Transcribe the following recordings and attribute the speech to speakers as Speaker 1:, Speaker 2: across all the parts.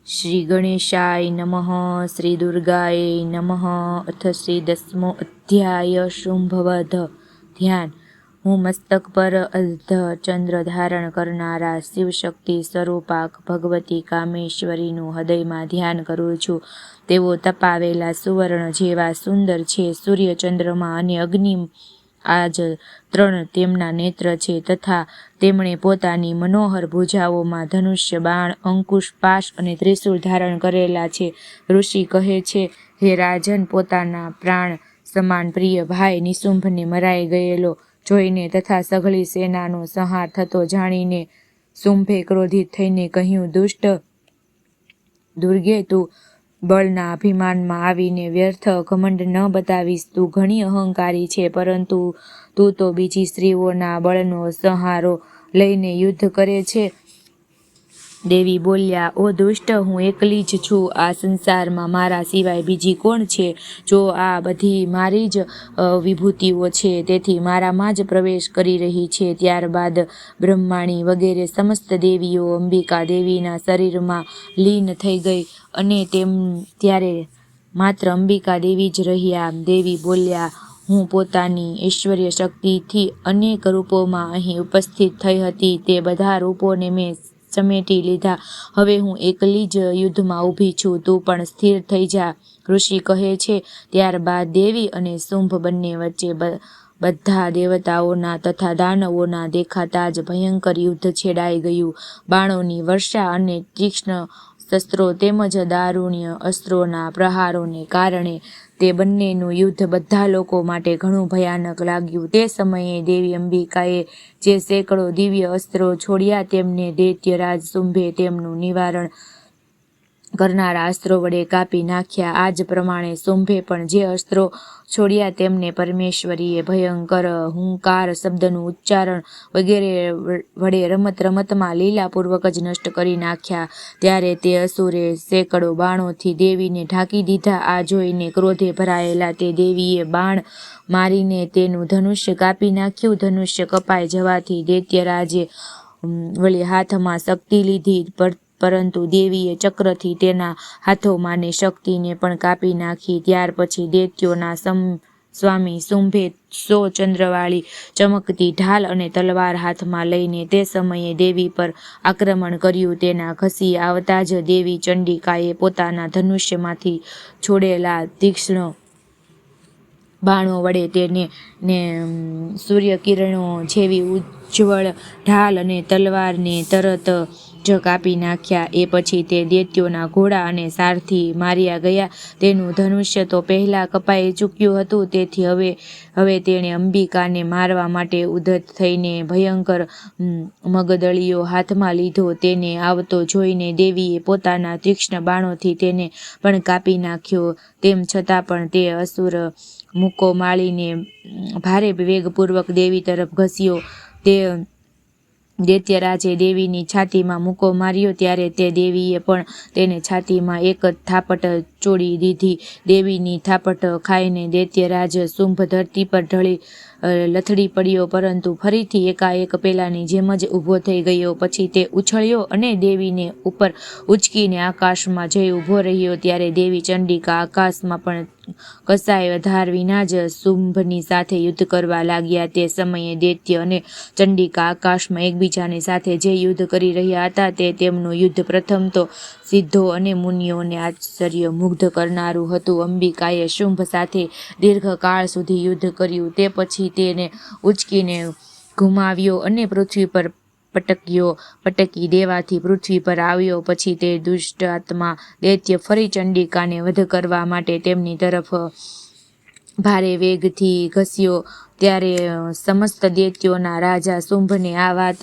Speaker 1: શ્રી ગણેશાય નમઃ. શ્રી દુર્ગાય નમઃ. અથ શ્રી 10મો અધ્યાય શુંભવધ. ધ્યાન. હું મસ્તક પર અર્ધ ચંદ્ર ધારણ કરનારા શિવશક્તિ સ્વરૂપાક ભગવતી કામેશ્વરીનું હૃદયમાં ધ્યાન કરું છું. તેઓ તપાવેલા સુવર્ણ જેવા સુંદર છે. સૂર્ય, ચંદ્રમા અને અગ્નિ આજ ત્રણ તેમના નેત્ર છે, તથા તેમણે પોતાની મનોહર ભુજાઓમાં ધનુષ્ય, બાણ, અંકુશ, પાશ અને ત્રિશૂળ ધારણ કરેલા છે. ઋષિ કહે છે, હે રાજન, પોતાના પ્રાણ સમાન પ્રિય ભાઈ નિશુંભને મરાઈ ગયેલો જોઈને તથા સઘળી સેનાનો સંહાર થતો જાણીને શુંભે ક્રોધિત થઈને કહ્યું, દુષ્ટ દુર્ગે, તું બળના અભિમાનમાં આવીને વ્યર્થ ઘમંડ ન બતાવીશ. તું ઘણી અહંકારી છે, પરંતુ તું તો બીજી સ્ત્રીઓના બળનો સહારો લઈને યુદ્ધ કરે છે. દેવી બોલ્યા, ઓ દુષ્ટ, હું એકલી જ છું. આ સંસારમાં મારા સિવાય બીજી કોણ છે? જો આ બધી મારી જ વિભૂતિઓ છે, તેથી મારામાં જ પ્રવેશ કરી રહી છે. ત્યારબાદ બ્રહ્માણી વગેરે સમસ્ત દેવીઓ અંબિકા દેવીના શરીરમાં લીન થઈ ગઈ અને ત્યારે માત્ર અંબિકા દેવી જ રહ્યા. દેવી બોલ્યા, હું પોતાની ઐશ્વર્ય શક્તિથી અનેક રૂપોમાં અહીં ઉપસ્થિત થઈ હતી. તે બધા રૂપોને મેં સમેટી લીધા. હવે હું એકલી જ યુદ્ધમાં ઊભી છું. તું પણ સ્થિર થઈ જા. ઋષિ કહે છે, ત્યારબાદ દેવી અને શુંભ બંને વચ્ચે બધા દેવતાઓના તથા દાનવોના દેખાતા જ ભયંકર યુદ્ધ છેડાઈ ગયું. બાણોની વર્ષા અને તીક્ષ્ણ શસ્ત્રો તેમજ દારૂણ્ય અસ્ત્રોના પ્રહારોને કારણે તે બંનેનું યુદ્ધ બધા લોકો માટે ઘણું ભયાનક લાગ્યું. તે સમયે દેવી અંબિકાએ જે સેંકડો દિવ્ય અસ્ત્રો છોડ્યા, તેમને દૈત્યરાજ શુંભે તેમનું નિવારણ કરનારા અસ્ત્રો વડે કાપી નાખ્યા. આ જ પ્રમાણે શુંભે પણ જે અસ્ત્રો છોડ્યા તેમને પરમેશ્વરીએ ભયંકર હુંકાર શબ્દનું ઉચ્ચારણ વગેરે વડે રમત રમતમાં લીલાપૂર્વક જ નષ્ટ કરી નાખ્યા. ત્યારે તે અસુરે સેંકડો બાણોથી દેવીને ઢાંકી દીધા. આ જોઈને ક્રોધે ભરાયેલા તે દેવીએ બાણ મારીને તેનું ધનુષ્ય કાપી નાખ્યું. ધનુષ્ય કપાઈ જવાથી દૈત્યરાજે વળી હાથમાં શક્તિ લીધી, પરંતુ દેવીએ ચક્રથી તેના હાથોમાંની શક્તિને પણ કાપી નાખી. ત્યાર પછી દૈત્યોના સ્વામી શુંભે 100 ચંદ્રવાળી ચમકતી ઢાલ અને તલવાર હાથમાં લઈને તે સમયે દેવી પર આક્રમણ કર્યું. તેના ઘસી આવતા જ દેવી ચંડિકાએ પોતાના ધનુષ્યમાંથી છોડેલા તીક્ષ્ણ બાણો વડે તેને સૂર્યકિરણો જેવી ઉજ્જવળ ઢાલ અને તલવારને તરત જ કાપી નાખ્યા. એ પછી તે દૈત્યોના ઘોડા અને સારથી માર્યા ગયા. તેનું ધનુષ્ય તો પહેલા કપાઈ ચૂક્યું હતું, તેથી હવે તેણે અંબિકાને મારવા માટે ઉદ્ધત થઈને ભયંકર મગદળીયો હાથમાં લીધો. તેને આવતો જોઈને દેવીએ પોતાના તીક્ષ્ણ બાણોથી તેને પણ કાપી નાખ્યો. તેમ છતાં પણ તે અસુર મુક્કો માળીને ભારે વેગપૂર્વક દેવી તરફ ઘસ્યો. તે દૈત્યરાજે દેવીની છાતીમાં મુક્કો માર્યો ત્યારે તે દેવીએ પણ તેને છાતીમાં એક થાપટ ચોડી દીધી. દેવીની થાપટ ખાઈને દૈત્યરાજ શુંભ ધરતી પર લથડી પડ્યો, પરંતુ ફરીથી એકાએક પેલાની જેમ જ ઊભો થઈ ગયો. પછી તે ઉછળ્યો અને દેવીને ઉપર ઉચકીને આકાશમાં જઈ ઊભો રહ્યો. ત્યારે દેવી ચંડિકા આકાશમાં પણ કસાય વધાર વિના જ શુંભની સાથે યુદ્ધ કરવા લાગ્યા. તે સમયે દૈત્ય અને ચંડિકા આકાશમાં એકબીજાની સાથે જે યુદ્ધ કરી રહ્યા હતા, તે તેમનું યુદ્ધ પ્રથમ તો સિદ્ધો અને મુનિઓને આશ્ચર્ય મુગ્ધ કરનારું હતું. અંબિકાએ શુંભ સાથે દીર્ઘકાળ સુધી યુદ્ધ કર્યું. તે પછી તેને ઉચકીને ઘુમાવ્યો અને પૃથ્વી પર પટકી દેવાથી પૃથ્વી પર આવ્યો. પછી તે દુષ્ટ આત્મા દૈત્ય ફરી ચંડિકાને વધ કરવા માટે તેમની તરફ ભારે વેગથી ઘસ્યો. ત્યારે સમસ્ત દૈત્યોના રાજા શુંભને આ વાત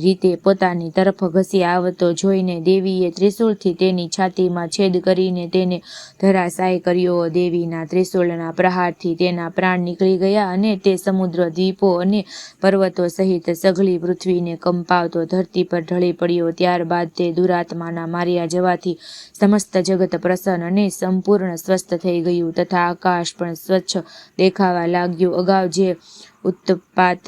Speaker 1: રીતે પોતાની તરફ ઘસી આવતો જોઈને દેવીએ ત્રિશૂળથી તેની છાતીમાં છેદ કરીને તેને ધરાશાય કર્યો. દેવીના ત્રિશૂળના પ્રહારથી તેના પ્રાણ નીકળી ગયા અને તે સમુદ્ર, દ્વીપો અને પર્વતો સહિત સઘળી પૃથ્વીને કંપાવતો ધરતી પર ઢળી પડ્યો. ત્યારબાદ તે દુરાત્માના માર્યા જવાથી સમસ્ત જગત પ્રસન્ન અને સંપૂર્ણ સ્વસ્થ થઈ ગયું, તથા આકાશ પણ સ્વચ્છ દેખાવા લાગ્યું. અગાઉ જે ઉત્પાત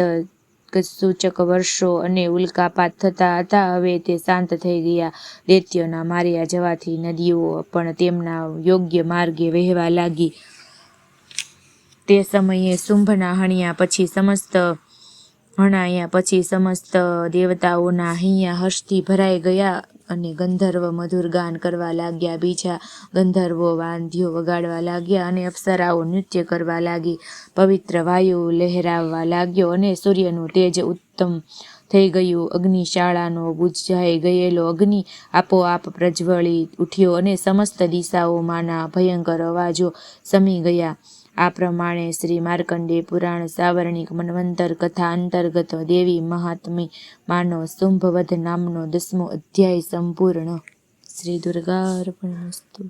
Speaker 1: દિગ્સૂચક વર્ષો અને ઉલ્કાપાત થતા હતા. હવે તે શાંત થઈ ગયા. દૈત્યોના માર્યા જવાથી નદીઓ પણ તેમના યોગ્ય માર્ગે વહેવા લાગી. તે સમયે શુંભના હણાયા પછી સમસ્ત દેવતાઓના હૈયા હર્ષથી ભરાઈ ગયા અને ગંધર્વ મધુર ગાન કરવા લાગ્યા. બીજા ગંધર્વો વાદ્યો વગાડવા લાગ્યા અને અપ્સરાઓ નૃત્ય કરવા લાગી. પવિત્ર વાયુ લહેરાવા લાગ્યો અને સૂર્યનું તેજ ઉત્તમ થઈ ગયું. અગ્નિશાળાનો બુઝાઈ ગયેલો અગ્નિ આપોઆપ પ્રજ્વળી ઉઠ્યો અને સમસ્ત દિશાઓમાંના ભયંકર અવાજો શમી ગયા. આ પ્રમાણે શ્રી માર્કંડેય પુરાણ સાવર્ણિક મન્વંતર કથા અંતર્ગત દેવી મહાત્મ્ય માનો શુંભવધ નામનો 10મો અધ્યાય સંપૂર્ણ. શ્રી દુર્ગાર્પણમસ્તુ.